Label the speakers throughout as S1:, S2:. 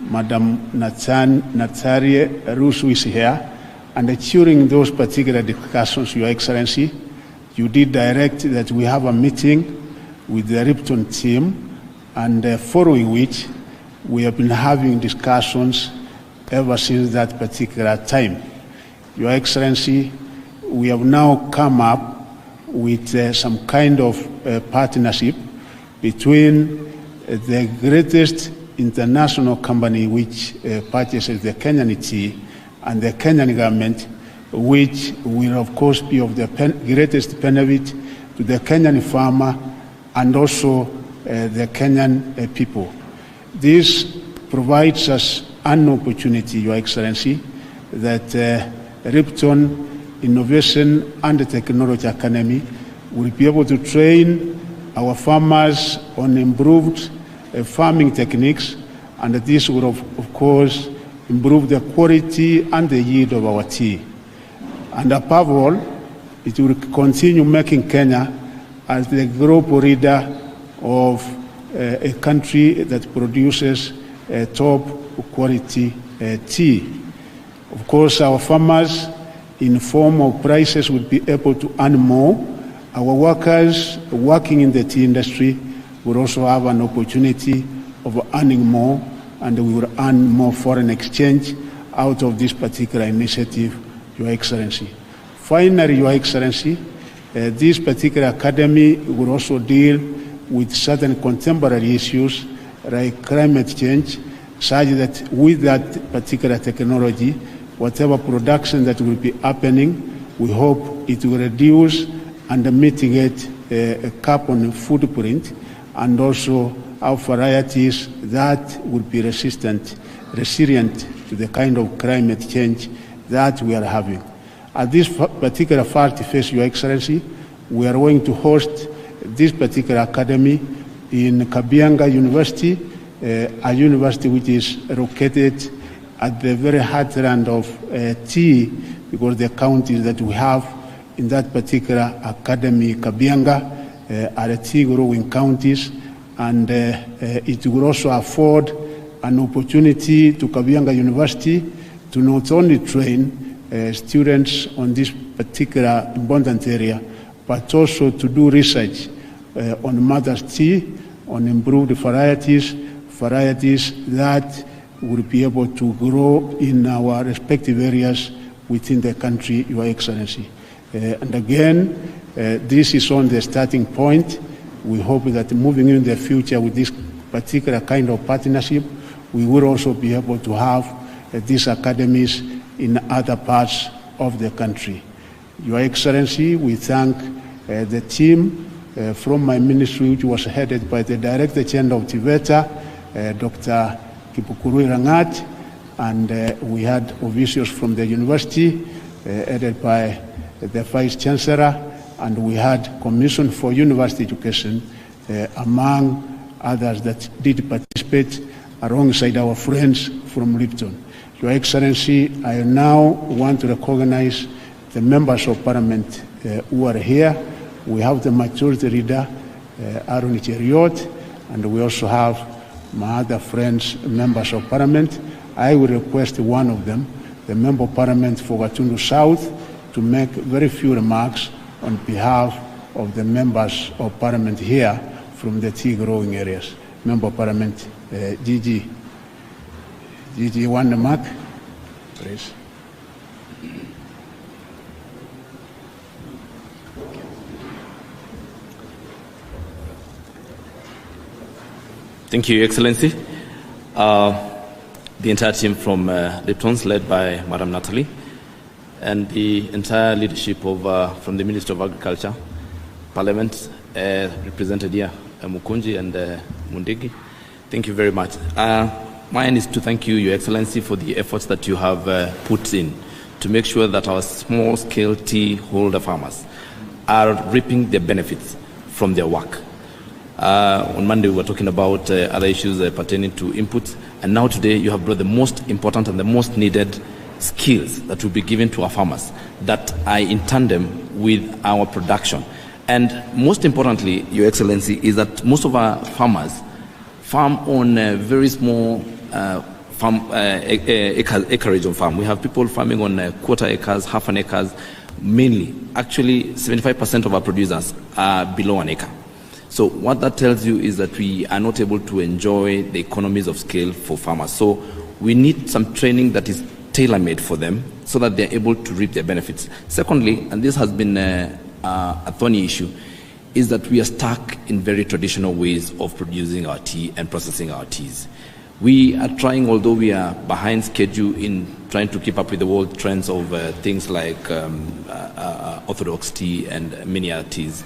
S1: Madam Natsarie Rusu is here, and during those particular discussions, Your Excellency, you did direct that we have a meeting with the Ripton team, and following which we have been having discussions ever since that particular time. Your Excellency, we have now come up with some kind of partnership between the greatest international company which purchases the Kenyan tea and the Kenyan government, which will of course be of the greatest benefit to the Kenyan farmer and also the Kenyan people. This provides us an opportunity, Your Excellency, that Ripton Innovation and Technology Academy will be able to train our farmers on improved farming techniques, and this will of course improve the quality and the yield of our tea. And above all, it will continue making Kenya as the global leader of a country that produces top quality tea. Of course, our farmers, in form of prices, will be able to earn more. Our workers working in the tea industry will also have an opportunity of earning more, and we will earn more foreign exchange out of this particular initiative, Your Excellency. Finally, Your Excellency, this particular academy will also deal with certain contemporary issues like climate change, such that with that particular technology, whatever production that will be happening, we hope it will reduce and mitigate a carbon footprint, and also our varieties that will be resilient to the kind of climate change that we are having. At this particular first phase, Your Excellency, we are going to host this particular academy in Kabianga University, a university which is located at the very heartland of tea, because the counties that we have in that particular academy, Kabianga, are tea growing counties, and it will also afford an opportunity to Kabianga University to not only train students on this particular important area, but also to do research on mother's tea, on improved varieties that will be able to grow in our respective areas within the country, Your Excellency. And again, this is on the starting point. We hope that moving in the future with this particular kind of partnership, we will also be able to have these academies in other parts of the country. Your Excellency, we thank the team from my ministry, which was headed by the Director General of TVETA, Dr. Kipukuru Rangat, and we had officials from the university, headed by the Vice Chancellor, and we had Commission for University Education, among others that did participate alongside our friends from Lipton. Your Excellency, I now want to recognize the members of Parliament who are here. We have the Majority Leader, Aaron Cheriot, and we also have my other friends, members of Parliament. I will request one of them, the Member of Parliament for Gatundu South, to make very few remarks on behalf of the members of Parliament here from the tea growing areas. Member of Parliament, Gigi, you want the mic, please.
S2: Thank you, Your Excellency. The entire team from Lipton's, led by Madam Natalie, and the entire leadership of from the Ministry of Agriculture, Parliament, represented here, Mukunji and Mundigi. Thank you very much. Mine is to thank you, Your Excellency, for the efforts that you have put in to make sure that our small-scale tea holder farmers are reaping the benefits from their work. On Monday, we were talking about other issues pertaining to inputs, and now today you have brought the most important and the most needed skills that will be given to our farmers that are in tandem with our production. And most importantly, Your Excellency, is that most of our farmers farm on very small acreage of farm. We have people farming on quarter acres, half an acres, mainly. Actually, 75% of our producers are below an acre. So what that tells you is that we are not able to enjoy the economies of scale for farmers. So we need some training that is tailor-made for them so that they're able to reap their benefits. Secondly, and this has been a thorny issue, is that we are stuck in very traditional ways of producing our tea and processing our teas. We are trying, although we are behind schedule in trying to keep up with the world trends of things like orthodox tea and many other teas.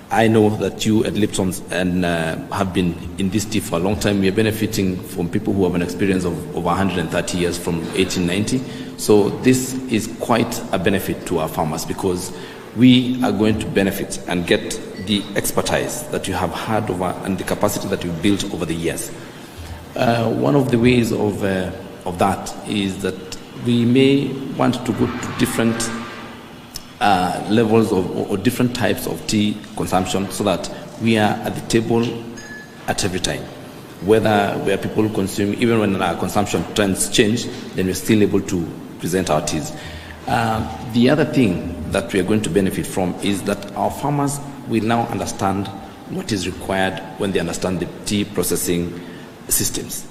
S2: I know that you at Lipton's and have been in this tea for a long time. We are benefiting from people who have an experience of over 130 years from 1890. So this is quite a benefit to our farmers because we are going to benefit and get the expertise that you have had over and the capacity that you've built over the years. One of the ways of that is that we may want to go to different levels or different types of tea consumption so that we are at the table at every time. Where people consume, even when our consumption trends change, then we're still able to present our teas. The other thing that we are going to benefit from is that our farmers will now understand what is required when they understand the tea processing systems.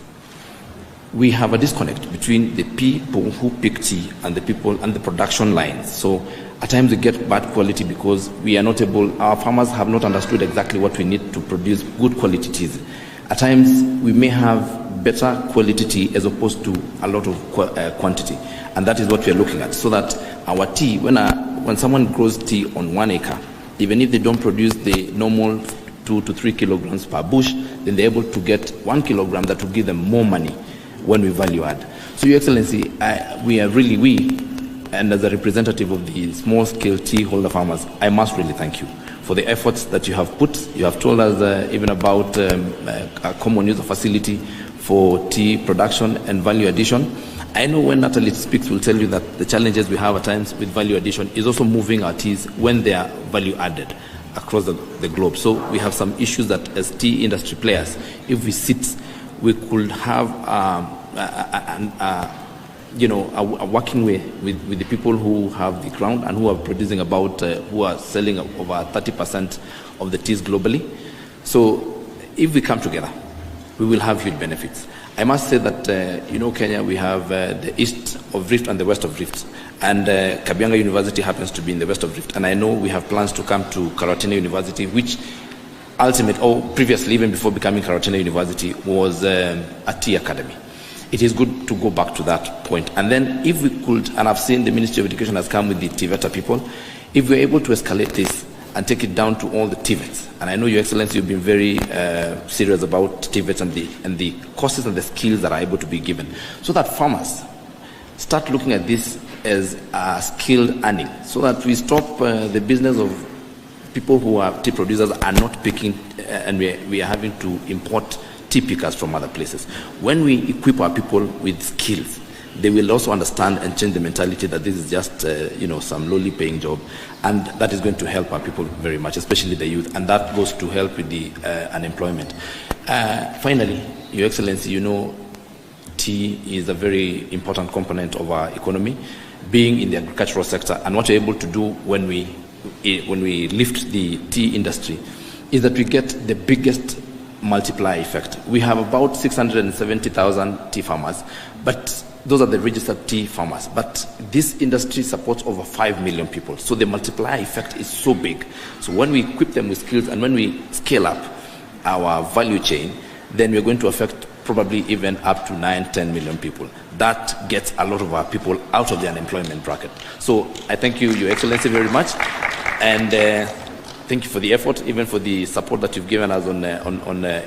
S2: We have a disconnect between the people who pick tea and the people and the production lines. So at times we get bad quality because we are not able, our farmers have not understood exactly what we need to produce good quality teas. At times we may have better quality tea as opposed to a lot of quantity. And that is what we are looking at, so that our tea, when someone grows tea on 1 acre, even if they don't produce the normal 2 to 3 kilograms per bush, then they're able to get 1 kilogram that will give them more money when we value add. So, Your Excellency, and as a representative of the small-scale tea holder farmers, I must really thank you for the efforts that you have put. You have told us even about a common user facility for tea production and value addition. I know when Natalie speaks, we'll tell you that the challenges we have at times with value addition is also moving our teas when they are value added across the globe. So we have some issues that as tea industry players, if we sit, we could have working with the people who have the ground and who are producing who are selling over 30% of the teas globally. So if we come together, we will have huge benefits. I must say that, Kenya, we have the east of Rift and the west of Rift. And Kabianga University happens to be in the west of Rift. And I know we have plans to come to Karatina University, which previously, even before becoming Karatina University, was a tea academy. It is good to go back to that point. And then if we could, and I've seen the Ministry of Education has come with the TVETA people, if we're able to escalate this and take it down to all the TVETs, and I know, Your Excellency, you've been very serious about TVETs and the courses and the skills that are able to be given, so that farmers start looking at this as skilled earning, so that we stop the business of people who are tea producers are not picking, and we are having to import tea pickers from other places. When we equip our people with skills, they will also understand and change the mentality that this is just some lowly paying job, and that is going to help our people very much, especially the youth, and that goes to help with the unemployment. Finally, Your Excellency, tea is a very important component of our economy, being in the agricultural sector, and what we're able to do when we lift the tea industry is that we get the biggest multiplier effect. We have about 670,000 tea farmers, but those are the registered tea farmers. But this industry supports over 5 million people. So the multiplier effect is so big. So when we equip them with skills and when we scale up our value chain, then we're going to affect probably even up to 9-10 million people. That gets a lot of our people out of the unemployment bracket. So I thank you, Your Excellency, very much. And thank you for the effort, even for the support that you've given us on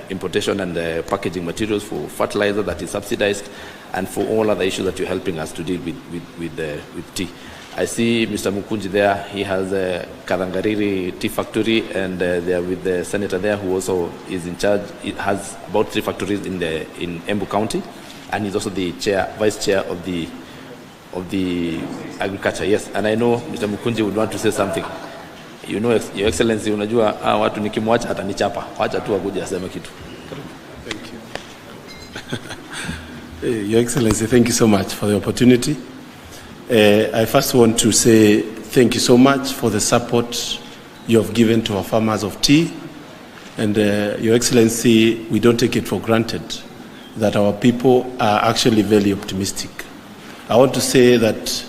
S2: importation and packaging materials for fertilizer that is subsidized, and for all other issues that you're helping us to deal with tea. I see Mr. Mukunji there. He has a Karangariri tea factory, and there with the senator there who also is in charge. It has about 3 factories in Embu County, and he's also the vice chair of the agriculture. Yes, and I know Mr. Mukunji would want to say something. Your Excellency, unajua watu nikimwacha atanichapa. Wacha tu akuje aseme kitu.
S1: Thank you.
S3: Your Excellency, thank you so much for the opportunity. I first want to say thank you so much for the support you have given to our farmers of tea. And Your Excellency, we don't take it for granted that our people are actually very optimistic. I want to say that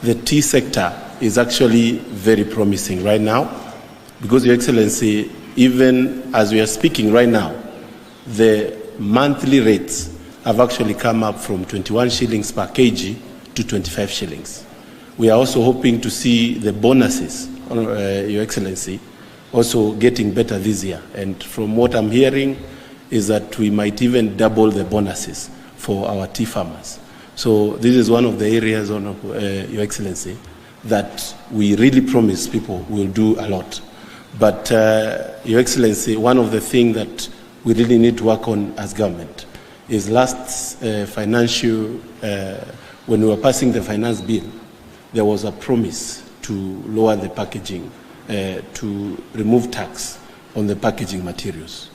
S3: the tea sector is actually very promising right now because, Your Excellency, even as we are speaking right now, the monthly rates have actually come up from 21 shillings per kg to 25 shillings. We are also hoping to see the bonuses, Your Excellency, also getting better this year. And from what I'm hearing is that we might even double the bonuses for our tea farmers. So this is one of the areas, Your Excellency, that we really promise people will do a lot. But Your Excellency, one of the things that we really need to work on as government is last financial, when we were passing the finance bill, there was a promise to lower the packaging, to remove tax on the packaging materials.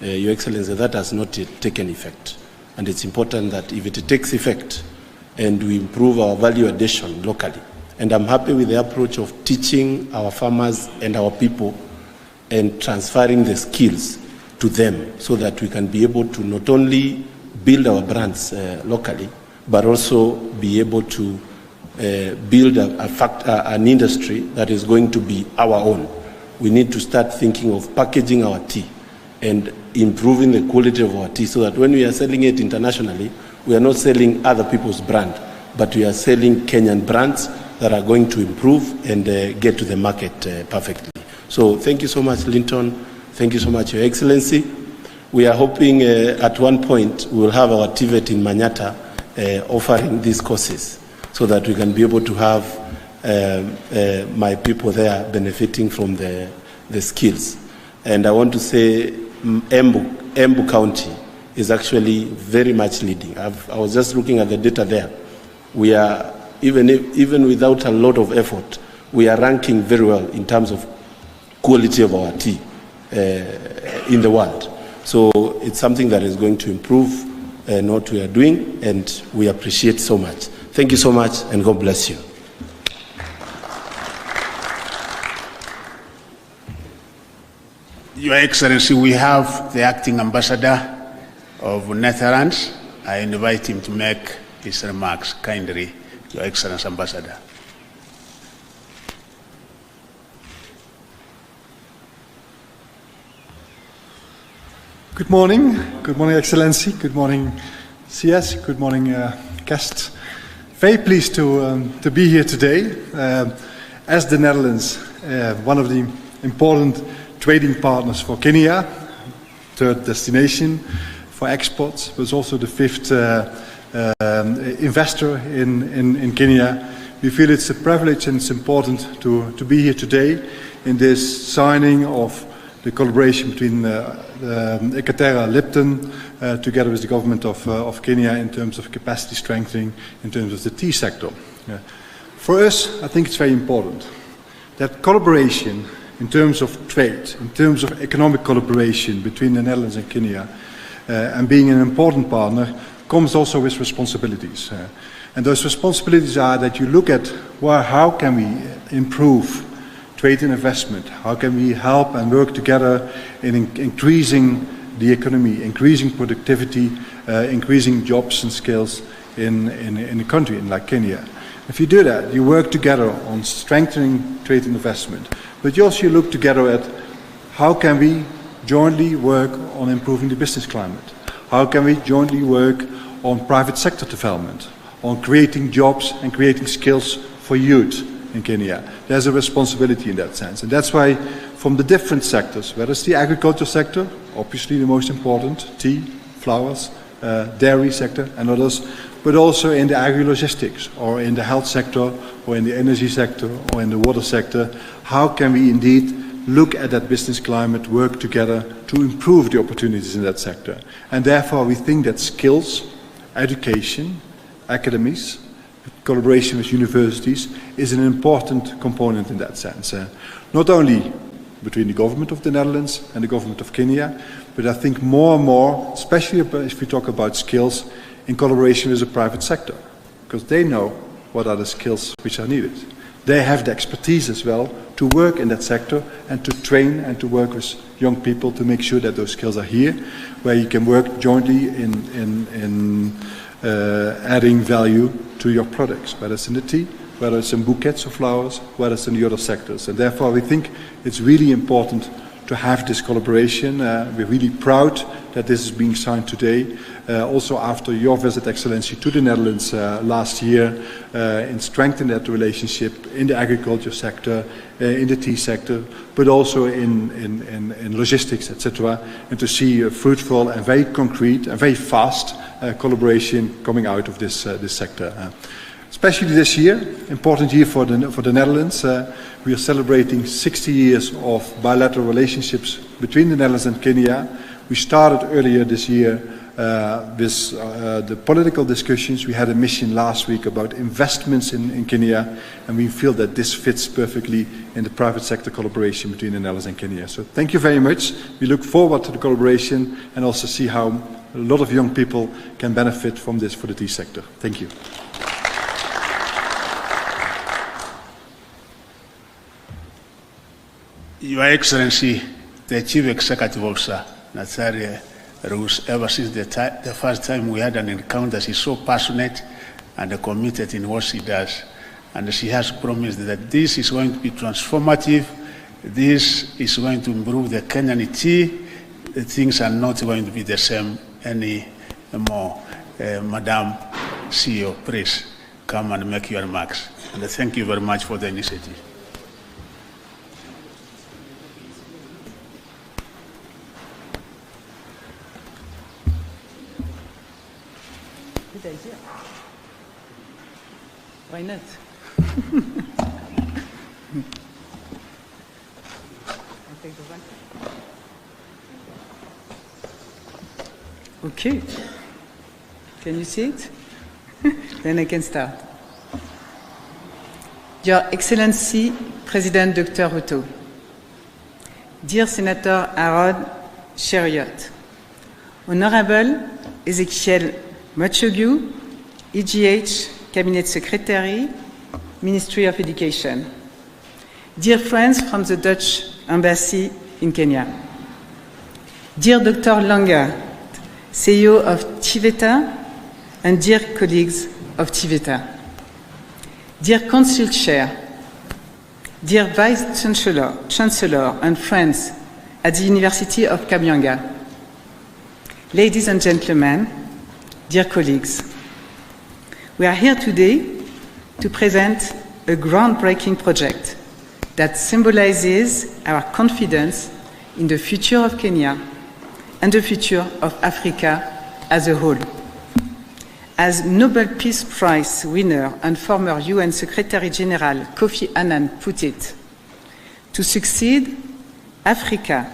S3: Your Excellency, that has not yet taken effect. And it's important that if it takes effect and we improve our value addition locally, and I'm happy with the approach of teaching our farmers and our people and transferring the skills to them so that we can be able to not only build our brands locally, but also be able to build an industry that is going to be our own. We need to start thinking of packaging our tea and improving the quality of our tea so that when we are selling it internationally, we are not selling other people's brand, but we are selling Kenyan brands that are going to improve and get to the market perfectly. So thank you so much, Linton. Thank you so much, Your Excellency. We are hoping at one point we will have our TVET in Manyata offering these courses so that we can be able to have my people there benefiting from the skills. And I want to say Embu County is actually very much leading. I was just looking at the data there. We are, even without a lot of effort, we are ranking very well in terms of quality of our tea in the world. So it's something that is going to improve what we are doing, and we appreciate so much. Thank you so much, and God bless you.
S1: Your Excellency, we have the acting ambassador of Netherlands. I invite him to make his remarks kindly, Your Excellency Ambassador.
S4: Good morning, Excellency. Good morning, CS. Good morning, guests. Very pleased to be here today. As the Netherlands, one of the important trading partners for Kenya, third destination for exports, but also the fifth investor in Kenya. We feel it's a privilege and it's important to be here today in this signing of the collaboration between Ekaterra Lipton together with the government of Kenya in terms of capacity strengthening in terms of the tea sector. For us, I think it's very important that collaboration in terms of trade, in terms of economic collaboration between the Netherlands and Kenya, and being an important partner, comes also with responsibilities. And those responsibilities are that you look at how can we improve trade and investment, how can we help and work together in increasing the economy, increasing productivity, increasing jobs and skills in a country like Kenya. If you do that, you work together on strengthening trade and investment, but you also look together at how can we jointly work on improving the business climate, how can we jointly work on private sector development, on creating jobs and creating skills for youth in Kenya. There's a responsibility in that sense, and that's why from the different sectors, whether it's the agriculture sector, obviously the most important, tea, flowers, dairy sector and others, but also in the agri-logistics or in the health sector or in the energy sector or in the water sector, how can we indeed look at that business climate, work together to improve the opportunities in that sector. And therefore we think that skills, education, academies, collaboration with universities is an important component in that sense. Not only between the government of the Netherlands and the government of Kenya, but I think more and more, especially if we talk about skills, in collaboration with the private sector, because they know what are the skills which are needed. They have the expertise as well to work in that sector and to train and to work with young people to make sure that those skills are here, where you can work jointly in adding value to your products, whether it's in the tea, whether it's in bouquets of flowers, whether it's in the other sectors. And therefore we think it's really important to have this collaboration. We're really proud that this is being signed today, also after your visit, Excellency, to the Netherlands last year, in strengthening that relationship in the agriculture sector, in the tea sector, but also in logistics, etc., and to see a fruitful and very concrete and very fast collaboration coming out of this sector. Especially this year, important year for the Netherlands. We are celebrating 60 years of bilateral relationships between the Netherlands and Kenya. We started earlier this year with the political discussions. We had a mission last week about investments in Kenya, and we feel that this fits perfectly in the private sector collaboration between the Netherlands and Kenya. So thank you very much. We look forward to the collaboration and also see how a lot of young people can benefit from this for the tea sector. Thank you.
S1: Your Excellency, the Chief Executive Officer, Natsaria Rus, ever since the first time we had an encounter, she's so passionate and committed in what she does. And she has promised that this is going to be transformative, this is going to improve the Kenyan tea, things are not going to be the same anymore. Madam CEO, please come and make your remarks. And thank you very much for the initiative.
S5: Why not? Okay. Can you see it? Then I can start. Your Excellency, President Dr. Ruto, dear Senator Aaron Cheriot, Honorable Ezekiel Machogu, EGH, Cabinet Secretary, Ministry of Education. Dear friends from the Dutch Embassy in Kenya. Dear Dr. Langa, CEO of TVETA, and dear colleagues of TVETA. Dear Council Chair, dear Vice Chancellor and friends at the University of Kabianga. Ladies and gentlemen, dear colleagues, we are here today to present a groundbreaking project that symbolizes our confidence in the future of Kenya and the future of Africa as a whole. As Nobel Peace Prize winner and former UN Secretary General Kofi Annan put it, to succeed, Africa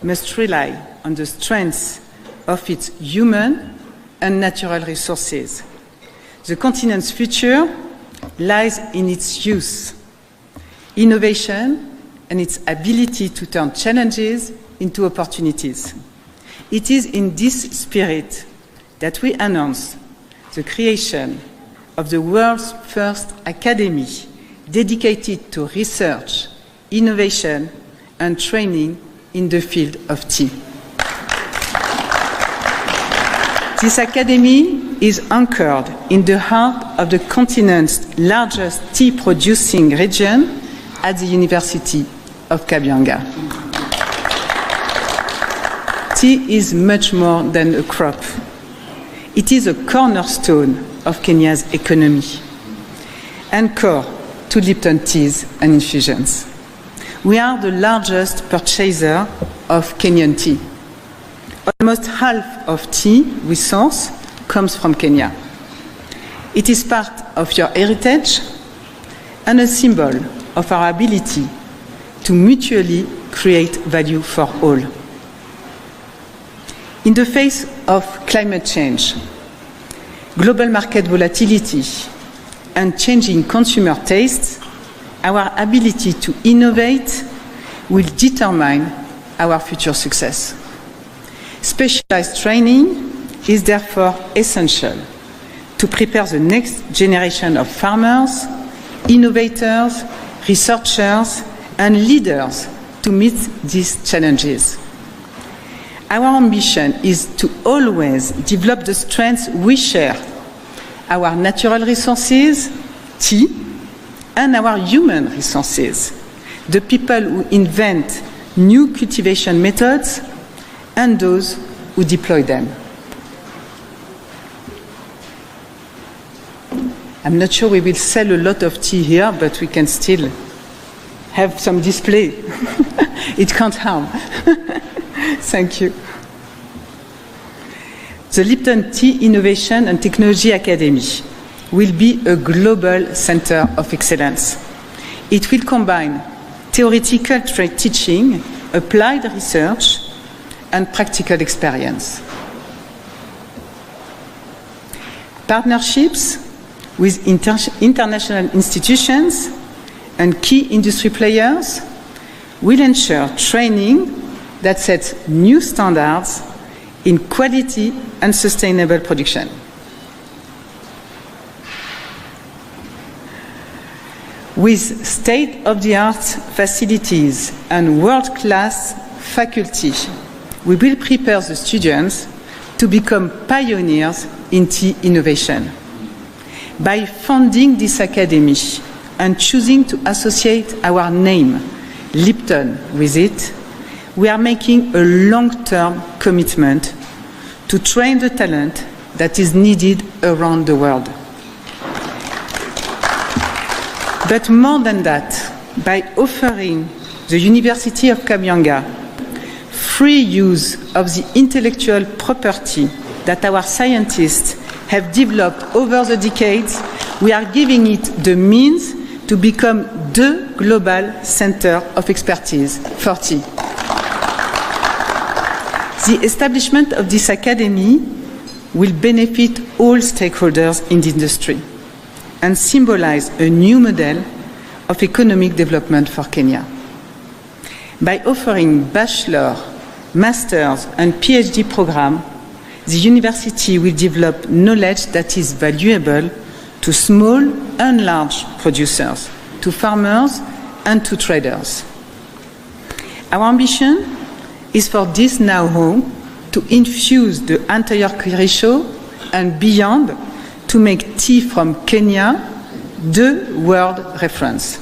S5: must rely on the strength of its human and natural resources. The continent's future lies in its youth, innovation, and its ability to turn challenges into opportunities. It is in this spirit that we announce the creation of the world's first academy dedicated to research, innovation, and training in the field of tea. This academy is anchored in the heart of the continent's largest tea-producing region at the University of Kabianga. Tea is much more than a crop. It is a cornerstone of Kenya's economy and core to Lipton teas and infusions. We are the largest purchaser of Kenyan tea. Almost half of tea we source comes from Kenya. It is part of your heritage and a symbol of our ability to mutually create value for all. In the face of climate change, global market volatility, and changing consumer tastes, our ability to innovate will determine our future success. Specialized training is therefore essential to prepare the next generation of farmers, innovators, researchers, and leaders to meet these challenges. Our ambition is to always develop the strengths we share, our natural resources, tea, and our human resources, the people who invent new cultivation methods and those who deploy them. I'm not sure we will sell a lot of tea here, but we can still have some display. It can't harm. Thank you. The Lipton Tea Innovation and Technology Academy will be a global center of excellence. It will combine theoretical teaching, applied research, and practical experience. Partnerships with international institutions and key industry players will ensure training that sets new standards in quality and sustainable production. With state-of-the-art facilities and world-class faculty, we will prepare the students to become pioneers in tea innovation. By funding this academy and choosing to associate our name, Lipton, with it, we are making a long-term commitment to train the talent that is needed around the world. But more than that, by offering the University of Kabianga free use of the intellectual property that our scientists have developed over the decades, we are giving it the means to become the global center of expertise for tea. The establishment of this academy will benefit all stakeholders in the industry and symbolize a new model of economic development for Kenya. By offering bachelor, master's, and PhD programs, the university will develop knowledge that is valuable to small and large producers, to farmers, and to traders. Our ambition is for this know-how to infuse the entire Kirisho and beyond to make tea from Kenya the world reference.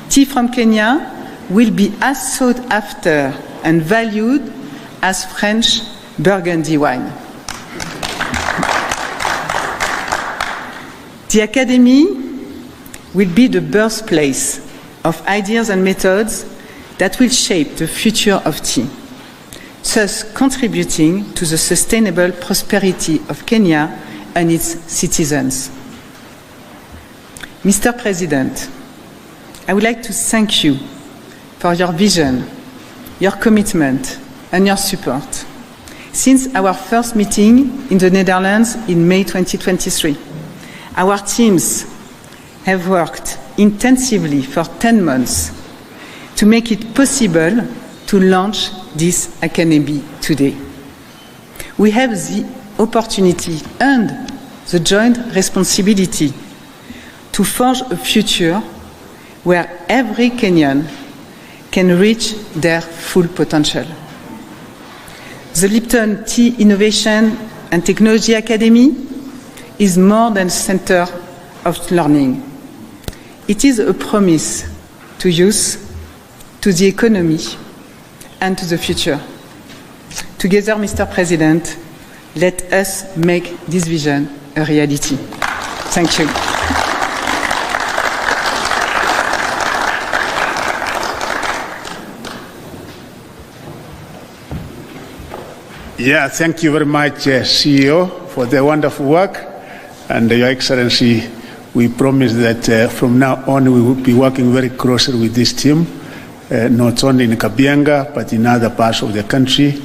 S5: Tea from Kenya will be as sought after and valued as French Burgundy wine. The Academy will be the birthplace of ideas and methods that will shape the future of tea, thus contributing to the sustainable prosperity of Kenya and its citizens. Mr. President, I would like to thank you for your vision, your commitment, and your support. Since our first meeting in the Netherlands in May 2023, our teams have worked intensively for 10 months to make it possible to launch this academy today. We have the opportunity and the joint responsibility to forge a future where every Kenyan can reach their full potential. The Lipton Tea Innovation and Technology Academy is more than a center of learning. It is a promise to youth, to the economy, and to the future. Together, Mr. President, let us make this vision a reality. Thank you.
S1: Yeah, thank you very much, CEO, for the wonderful work. And Your Excellency, we promise that from now on we will be working very closely with this team, not only in Kabianga, but in other parts of the country.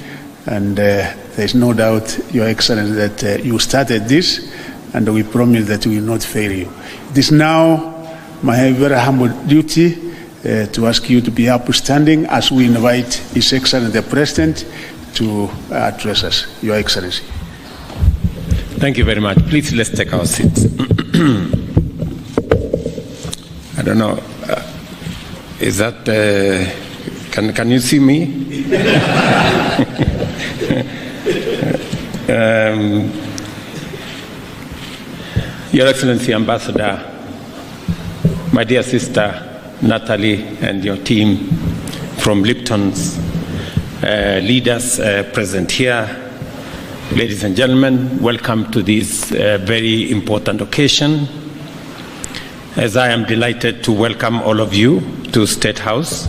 S1: And there's no doubt, Your Excellency, that you started this, and we promise that we will not fail you. It is now my very humble duty to ask you to be upstanding as we invite His Excellency the President to address us. Your Excellency.
S6: Thank you very much. Please, let's take our seats. I don't know. Is that... Can you see me? Your Excellency Ambassador, my dear sister Natalie and your team from Lipton's leaders present here, ladies and gentlemen, welcome to this very important occasion. As I am delighted to welcome all of you to State House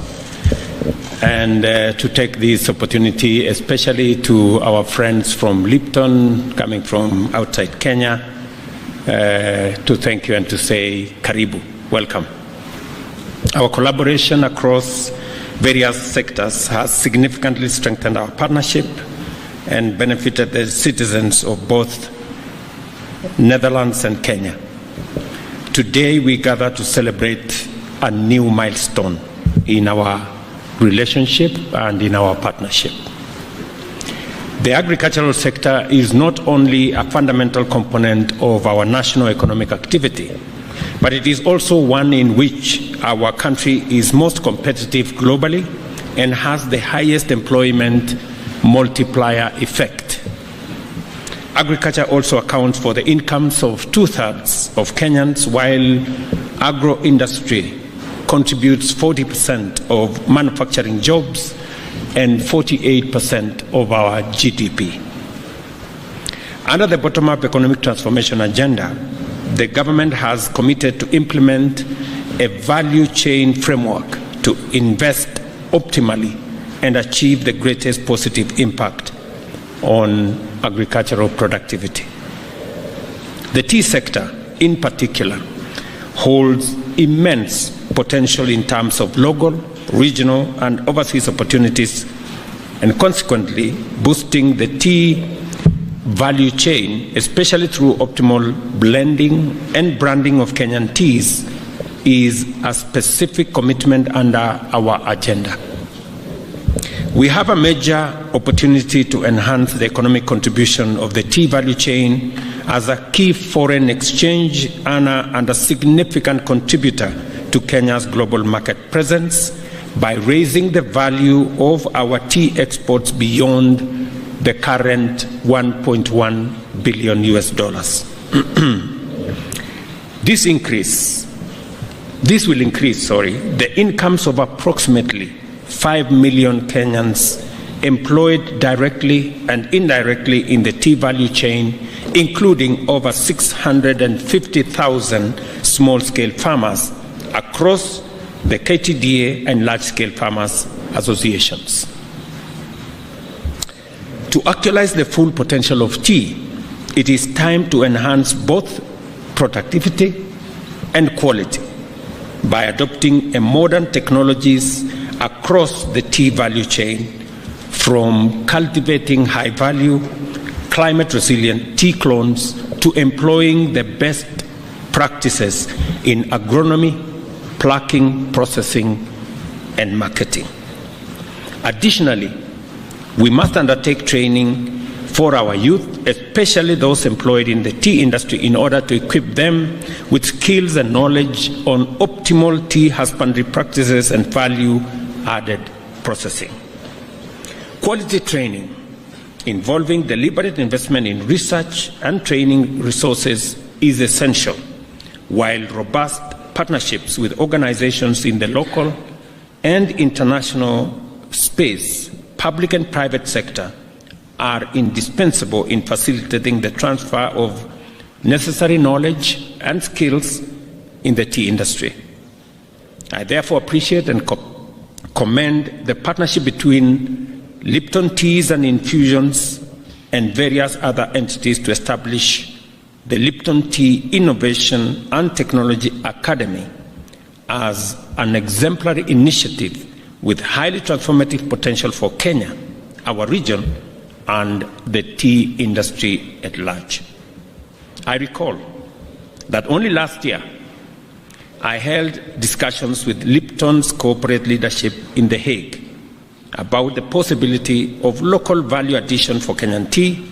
S6: and to take this opportunity, especially to our friends from Lipton coming from outside Kenya, to thank you and to say karibu, welcome. Our collaboration across various sectors has significantly strengthened our partnership and benefited the citizens of both Netherlands and Kenya. Today we gather to celebrate a new milestone in our relationship and in our partnership. The agricultural sector is not only a fundamental component of our national economic activity, but it is also one in which our country is most competitive globally and has the highest employment multiplier effect. Agriculture also accounts for the incomes of 2/3 of Kenyans, while agro-industry contributes 40% of manufacturing jobs and 48% of our GDP. Under the bottom-up economic transformation agenda, the government has committed to implement a value chain framework to invest optimally and achieve the greatest positive impact on agricultural productivity. The tea sector, in particular, holds immense potential in terms of local, regional, and overseas opportunities, and consequently boosting the tea value chain, especially through optimal blending and branding of Kenyan teas, is a specific commitment under our agenda. We have a major opportunity to enhance the economic contribution of the tea value chain as a key foreign exchange earner and a significant contributor to Kenya's global market presence by raising the value of our tea exports beyond the current $1.1 billion. This will increase the incomes of approximately 5 million Kenyans employed directly and indirectly in the tea value chain, including over 650,000 small-scale farmers across the KTDA and large-scale farmers associations. To actualize the full potential of tea, it is time to enhance both productivity and quality by adopting modern technologies across the tea value chain, from cultivating high-value, climate-resilient tea clones to employing the best practices in agronomy, plucking, processing, and marketing. Additionally, we must undertake training for our youth, especially those employed in the tea industry, in order to equip them with skills and knowledge on optimal tea husbandry practices and value-added processing. Quality training involving deliberate investment in research and training resources is essential, while robust partnerships with organizations in the local and international space, public and private sector, are indispensable in facilitating the transfer of necessary knowledge and skills in the tea industry. I therefore appreciate and commend the partnership between Lipton Teas and Infusions and various other entities to establish the Lipton Tea Innovation and Technology Academy as an exemplary initiative with highly transformative potential for Kenya, our region, and the tea industry at large. I recall that only last year I held discussions with Lipton's corporate leadership in The Hague about the possibility of local value addition for Kenyan tea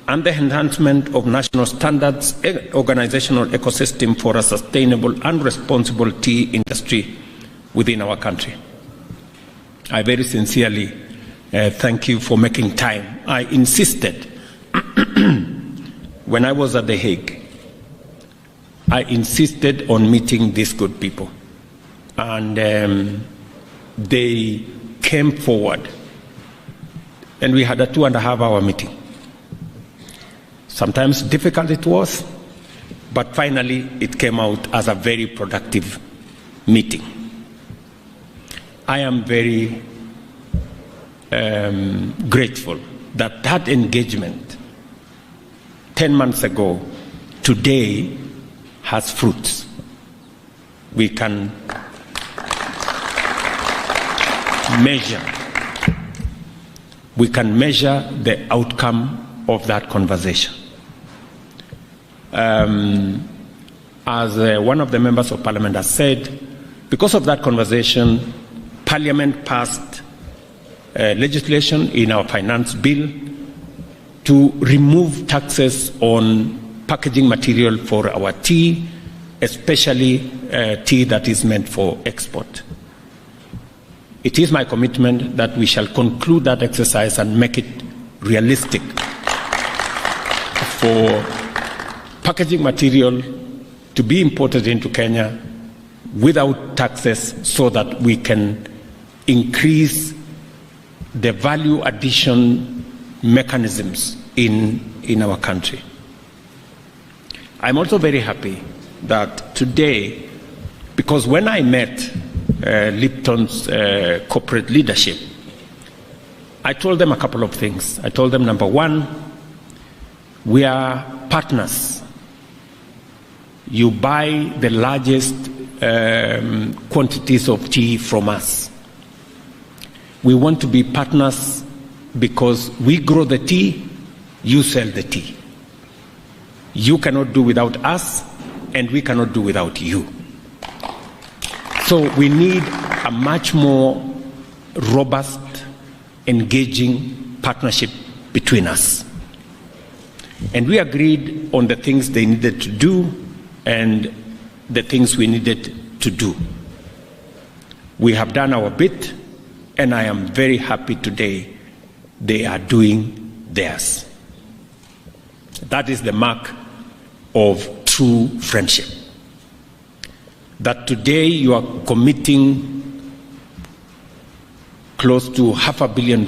S6: and the enhancement of national standards, organizational ecosystem for a sustainable and responsible tea industry within our country. I very sincerely thank you for making time. I insisted when I was at The Hague, I insisted on meeting these good people. And they came forward. And we had a 2.5-hour meeting. Sometimes difficult it was, but finally it came out as a very productive meeting. I am very grateful that that engagement 10 months ago, today has fruits. We can measure the outcome of that conversation. As one of the members of Parliament has said, because of that conversation, Parliament passed legislation in our finance bill to remove taxes on packaging material for our tea, especially tea that is meant for export. It is my commitment that we shall conclude that exercise and make it realistic for packaging material to be imported into Kenya without taxes so that we can increase the value addition mechanisms in our country. I'm also very happy that today, because when I met Lipton's corporate leadership, I told them a couple of things. I told them, number one, we are partners. You buy the largest quantities of tea from us. We want to be partners because we grow the tea, you sell the tea. You cannot do without us, and we cannot do without you. So we need a much more robust, engaging partnership between us. And we agreed on the things they needed to do and the things we needed to do. We have done our bit, and I am very happy today they are doing theirs. That is the mark of true friendship. That today you are committing close to $500 million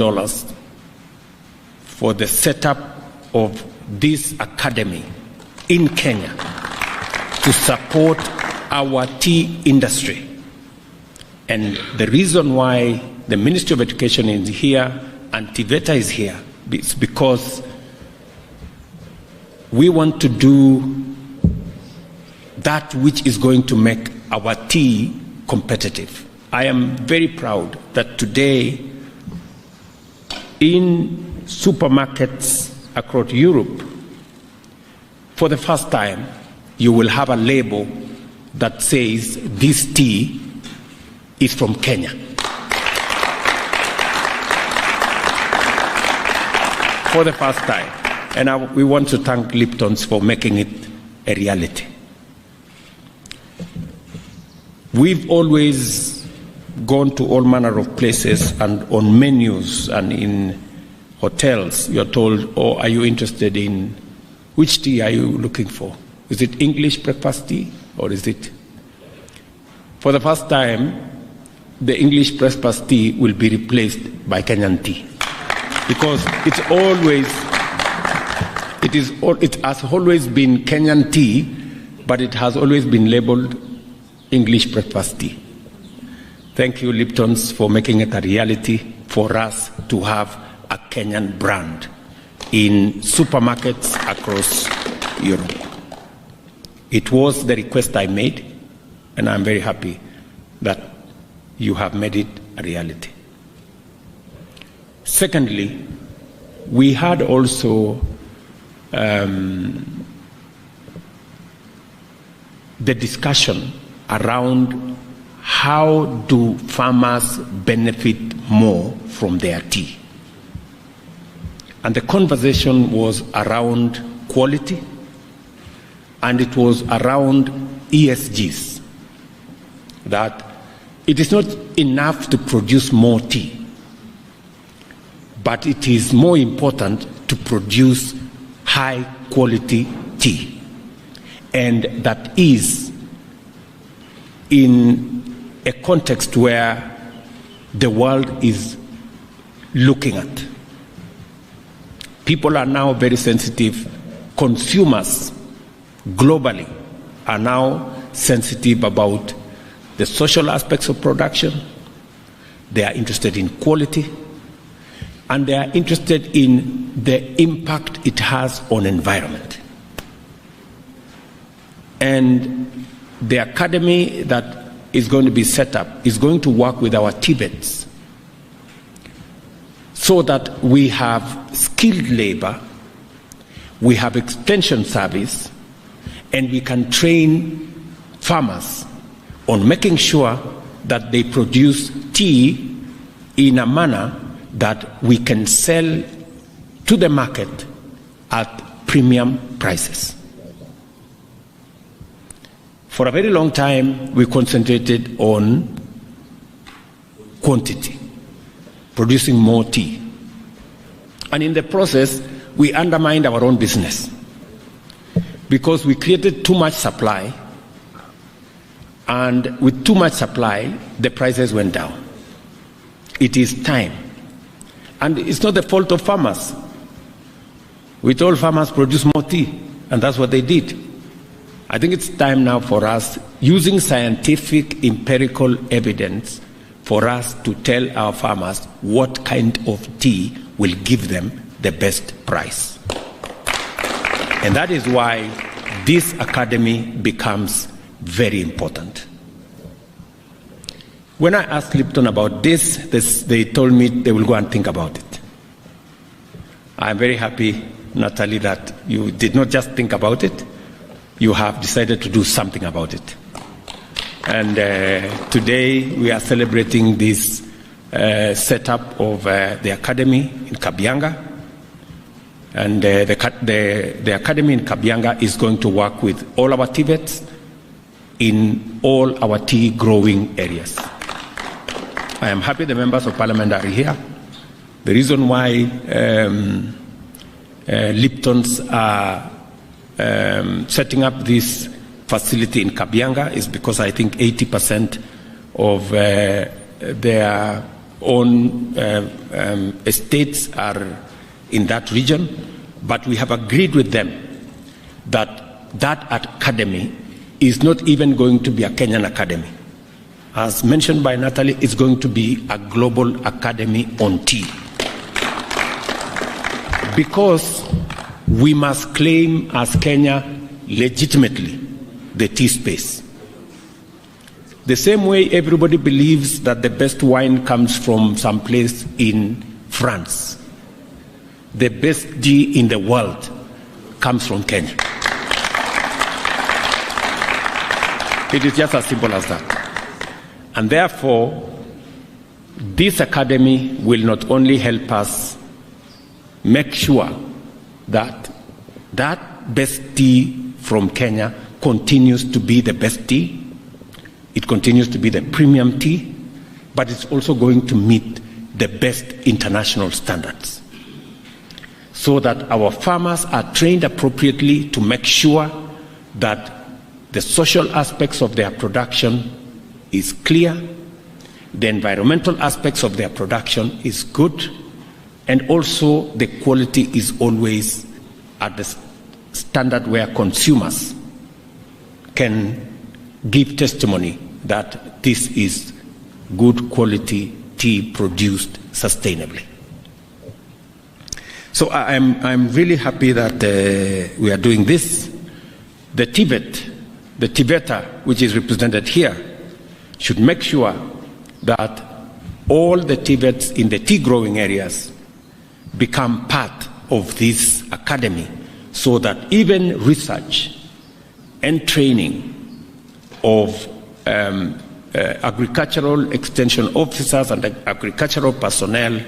S6: for the setup of this academy in Kenya to support our tea industry. And the reason why the Ministry of Education is here and TVETA is here is because we want to do that which is going to make our tea competitive. I am very proud that today in supermarkets across Europe, for the first time, you will have a label that says this tea is from Kenya. For the first time. And we want to thank Lipton's for making it a reality. We've always gone to all manner of places, and on menus and in hotels, you're told, oh, are you interested in, which tea are you looking for? Is it English breakfast tea, or is it? For the first time, the English breakfast tea will be replaced by Kenyan tea. Because it has always been Kenyan tea, but it has always been labeled English breakfast tea. Thank you, Lipton's, for making it a reality for us to have a Kenyan brand in supermarkets across Europe. It was the request I made, and I'm very happy that you have made it a reality. Secondly, we had also the discussion around how do farmers benefit more from their tea. And the conversation was around quality, and it was around ESGs, that it is not enough to produce more tea, but it is more important to produce high quality tea. And that is in a context where the world is looking at. People are now very sensitive. Consumers globally are now sensitive about the social aspects of production. They are interested in quality, and they are interested in the impact it has on environment. And the academy that is going to be set up is going to work with our TVETs so that we have skilled labor, we have extension service, and we can train farmers on making sure that they produce tea in a manner that we can sell to the market at premium prices. For a very long time, we concentrated on quantity, producing more tea. And in the process, we undermined our own business because we created too much supply, and with too much supply, the prices went down. It is time. And it's not the fault of farmers. We told farmers produce more tea, and that's what they did. I think it's time now for us, using scientific empirical evidence, for us to tell our farmers what kind of tea will give them the best price. And that is why this academy becomes very important. When I asked Lipton about this, they told me they will go and think about it. I'm very happy, Natalie, that you did not just think about it, you have decided to do something about it. And today we are celebrating this setup of the academy in Kabianga. And the academy in Kabianga is going to work with all our TVETs in all our tea growing areas. I am happy the members of parliament are here. The reason why Liptons are setting up this facility in Kabianga is because I think 80% of their own estates are in that region, but we have agreed with them that that academy is not even going to be a Kenyan academy. As mentioned by Natalie, it's going to be a global academy on tea. Because we must claim as Kenya legitimately the tea space. The same way everybody believes that the best wine comes from some place in France, the best tea in the world comes from Kenya. It is just as simple as that. And therefore, this academy will not only help us make sure that that best tea from Kenya continues to be the best tea, it continues to be the premium tea, but it's also going to meet the best international standards, so that our farmers are trained appropriately to make sure that the social aspects of their production is clear, the environmental aspects of their production is good, and also the quality is always at the standard where consumers can give testimony that this is good quality tea produced sustainably. So I'm really happy that we are doing this. The TVETA, which is represented here, should make sure that all the TVETs in the tea growing areas become part of this academy, so that even research and training of agricultural extension officers and agricultural personnel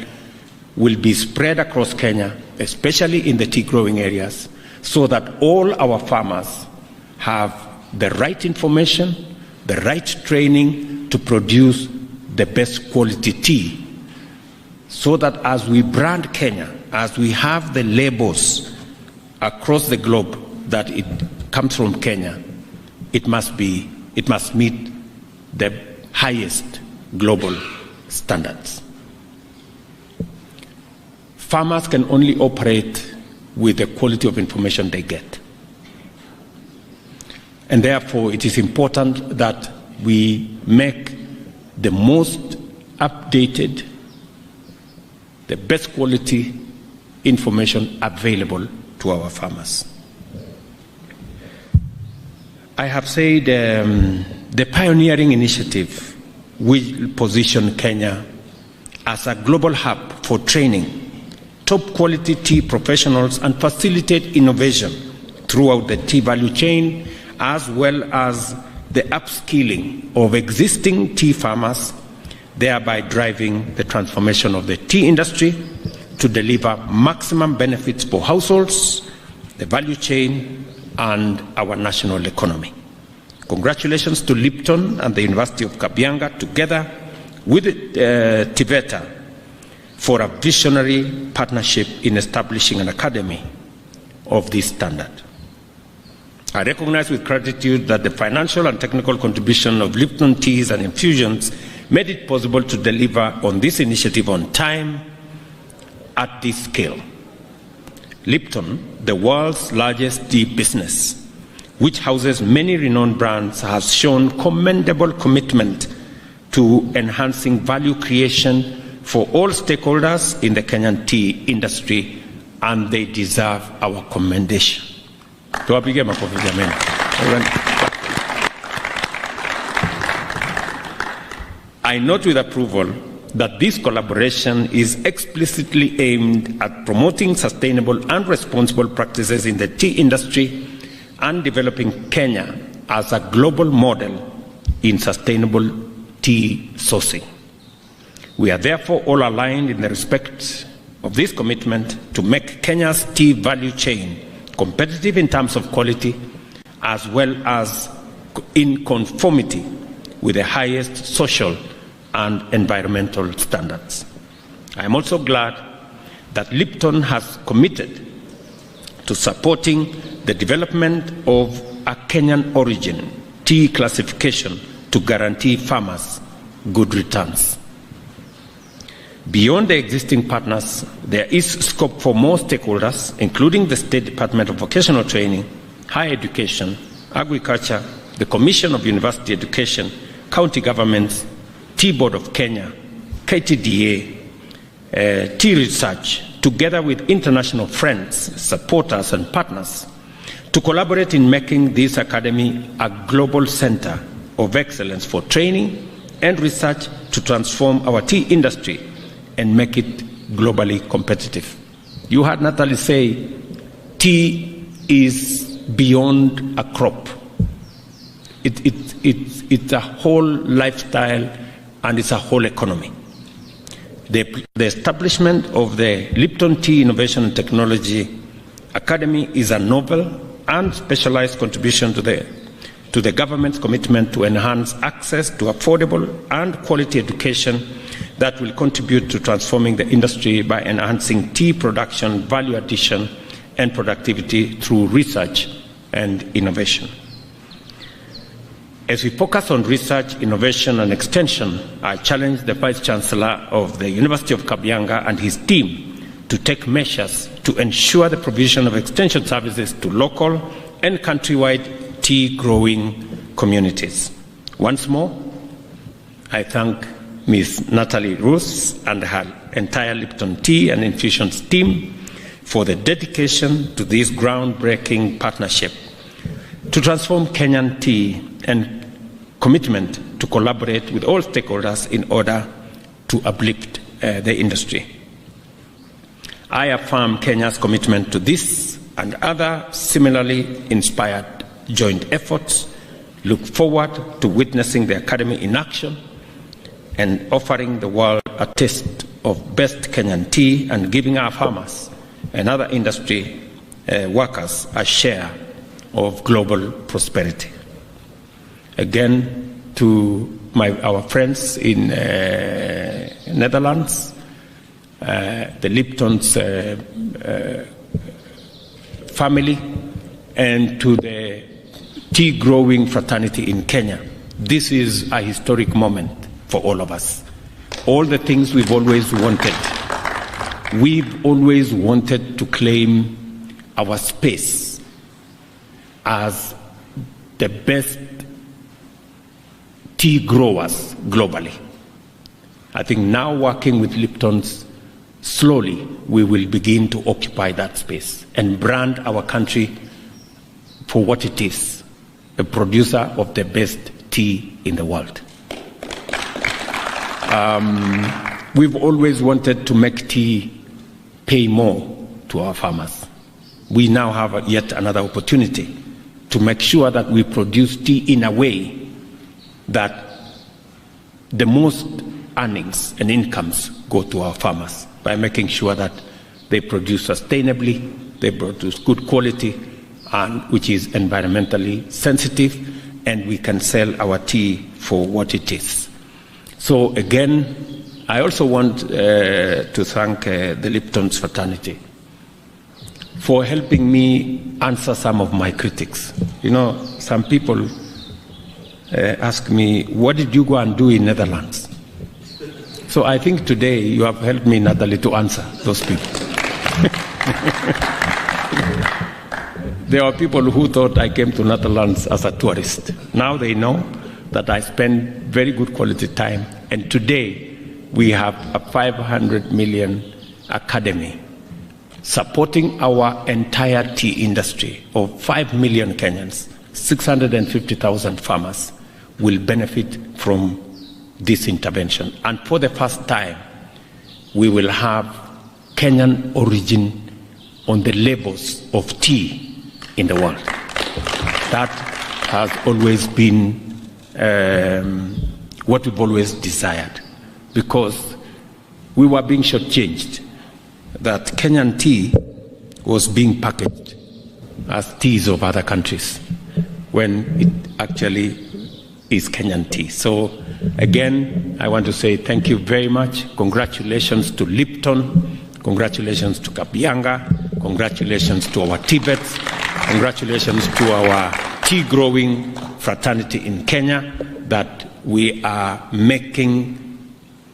S6: will be spread across Kenya, especially in the tea growing areas, so that all our farmers have the right information, the right training to produce the best quality tea, so that as we brand Kenya, as we have the labels across the globe that it comes from Kenya, it must meet the highest global standards. Farmers can only operate with the quality of information they get. And therefore, it is important that we make the most updated, the best quality information available to our farmers. I have said the pioneering initiative will position Kenya as a global hub for training top quality tea professionals and facilitate innovation throughout the tea value chain, as well as the upskilling of existing tea farmers, thereby driving the transformation of the tea industry to deliver maximum benefits for households, the value chain, and our national economy. Congratulations to Lipton and the University of Kabianga, together with TVETA, for a visionary partnership in establishing an academy of this standard. I recognize with gratitude that the financial and technical contribution of Lipton Teas and Infusions made it possible to deliver on this initiative on time at this scale. Lipton, the world's largest tea business, which houses many renowned brands, has shown commendable commitment to enhancing value creation for all stakeholders in the Kenyan tea industry, and they deserve our commendation. I note with approval that this collaboration is explicitly aimed at promoting sustainable and responsible practices in the tea industry and developing Kenya as a global model in sustainable tea sourcing. We are therefore all aligned in the respect of this commitment to make Kenya's tea value chain competitive in terms of quality, as well as in conformity with the highest social and environmental standards. I am also glad that Lipton has committed to supporting the development of a Kenyan origin tea classification to guarantee farmers good returns. Beyond the existing partners, there is scope for more stakeholders, including the State Department of Vocational Training, Higher Education, Agriculture, the Commission of University Education, county governments, Tea Board of Kenya, KTDA, Tea Research, together with international friends, supporters, and partners, to collaborate in making this academy a global center of excellence for training and research to transform our tea industry and make it globally competitive. You heard Natalie say, tea is beyond a crop. It's a whole lifestyle and it's a whole economy. The establishment of the Lipton Tea Innovation and Technology Academy is a novel and specialized contribution to the government's commitment to enhance access to affordable and quality education that will contribute to transforming the industry by enhancing tea production, value addition, and productivity through research and innovation. As we focus on research, innovation, and extension, I challenge the Vice Chancellor of the University of Kabianga and his team to take measures to ensure the provision of extension services to local and countrywide tea growing communities. Once more, I thank Ms. Natalie Roos and her entire Lipton Tea and Infusions team for the dedication to this groundbreaking partnership to transform Kenyan tea and commitment to collaborate with all stakeholders in order to uplift the industry. I affirm Kenya's commitment to this and other similarly inspired joint efforts, look forward to witnessing the Academy in action and offering the world a taste of best Kenyan tea and giving our farmers and other industry workers a share of global prosperity. Again, to our friends in Netherlands, the Lipton's family, and to the tea growing fraternity in Kenya. This is a historic moment for all of us. All the things we've always wanted. We've always wanted to claim our space as the best tea growers globally. I think now working with Lipton's, slowly we will begin to occupy that space and brand our country for what it is, a producer of the best tea in the world. We've always wanted to make tea pay more to our farmers. We now have yet another opportunity to make sure that we produce tea in a way that the most earnings and incomes go to our farmers by making sure that they produce sustainably, they produce good quality, and which is environmentally sensitive, and we can sell our tea for what it is. So again, I also want to thank the Lipton's fraternity for helping me answer some of my critics. You know, some people ask me, what did you go and do in Netherlands? So I think today you have helped me, Natalie, to answer those people. There are people who thought I came to Netherlands as a tourist. Now they know that I spend very good quality time, and today we have a 500 million academy supporting our entire tea industry of 5 million Kenyans. 650,000 farmers will benefit from this intervention. And for the first time, we will have Kenyan origin on the labels of tea in the world. That has always been what we've always desired, because we were being shortchanged that Kenyan tea was being packaged as teas of other countries when it actually is Kenyan tea. So again, I want to say thank you very much. Congratulations to Lipton. Congratulations to Kabianga. Congratulations to our Tibets. Congratulations to our tea growing fraternity in Kenya, that we are making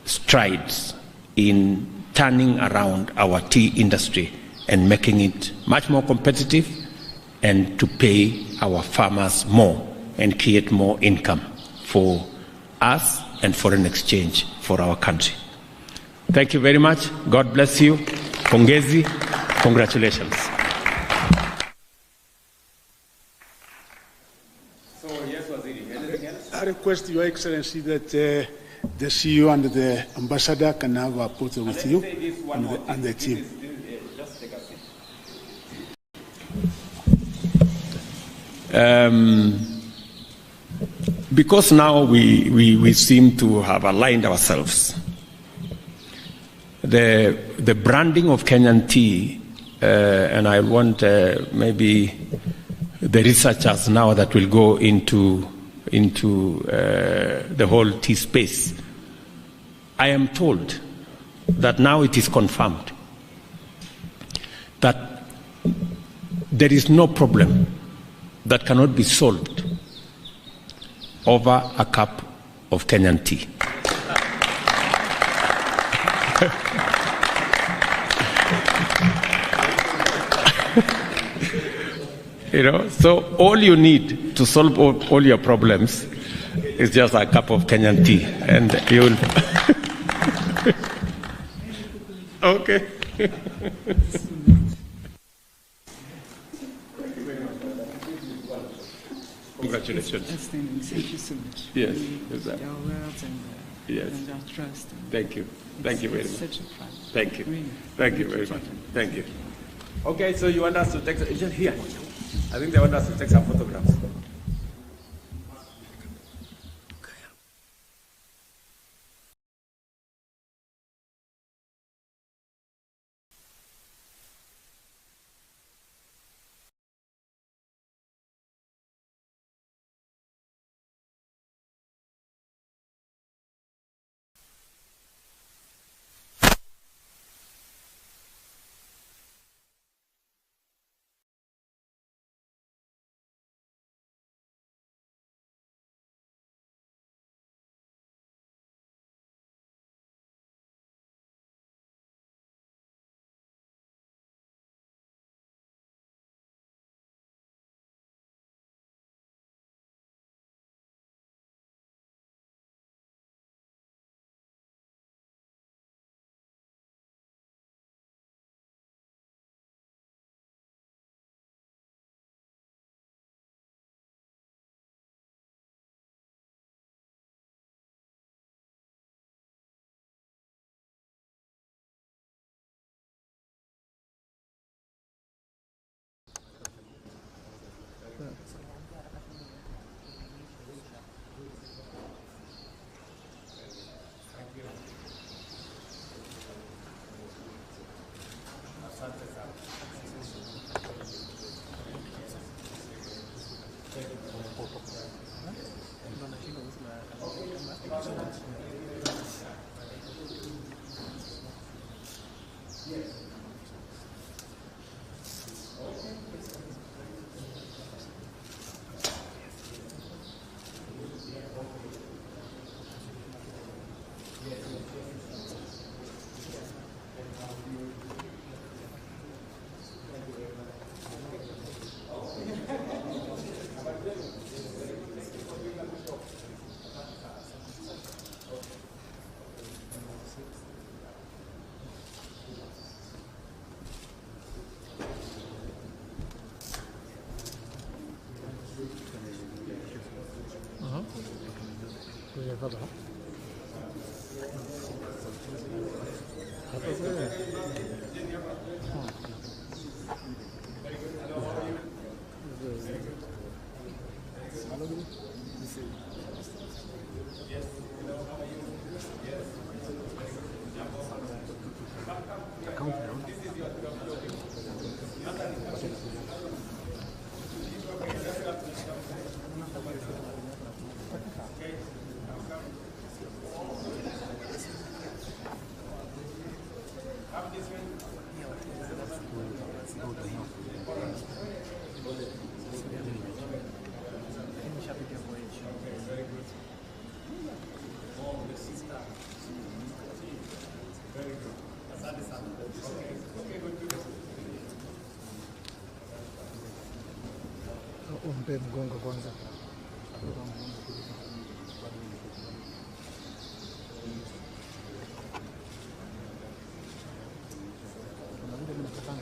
S6: strides in turning around our tea industry and making it much more competitive, and to pay our farmers more and create more income for us and foreign exchange for our country. Thank you very much. God bless you. Pongezi. Congratulations.
S1: So, yes, Waziri, anything else? I request Your Excellency that the CEO and the ambassador can have a photo with you and the team.
S6: Just take a seat. Because now we seem to have aligned ourselves, the branding of Kenyan tea, and I want maybe the researchers now that will go into the whole tea space. I am told that now it is confirmed that there is no problem that cannot be solved over a cup of Kenyan tea. You know, so all you need to solve all your problems is just a cup of Kenyan tea, and you will. Okay. Congratulations.
S5: Thank you so much.
S6: Yes,
S5: Your
S6: exactly.
S5: words and
S6: Yes.
S5: your trust.
S6: Thank you. Thank you very much.
S5: Such a fun.
S6: Thank you.
S5: Really.
S6: Thank you very much. Thank you. Okay, so you want us to take just here? I think they want us to take some photographs.
S7: Umpe mgongo kwanza. Kuna vile mnakatana.